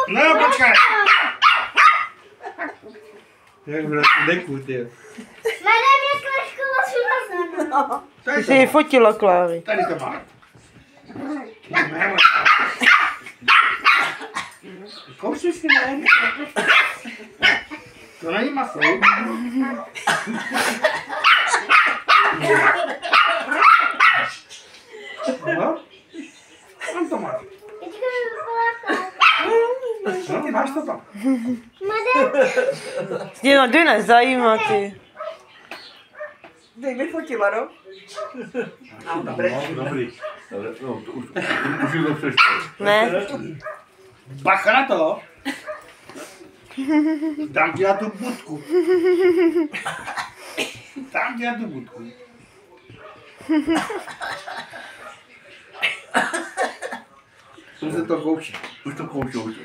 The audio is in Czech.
No, počkej. Jak v deku, ty. Jmenuje mě trošku osvětlená. Ty jsi ji fotila, Klávy. Tady to má. Kouši si, ne? To není maso. No? Tam to máš. No, máš to tam. Stěno, ty nezajímá, ty. Ty mi fotila, no? No, dobré. Dobrý. No, to už to přešlo. Ne? Bacha na to. Dám ti na tu budku. Dám ti na tu budku. Už se to kouší. Už to kouší.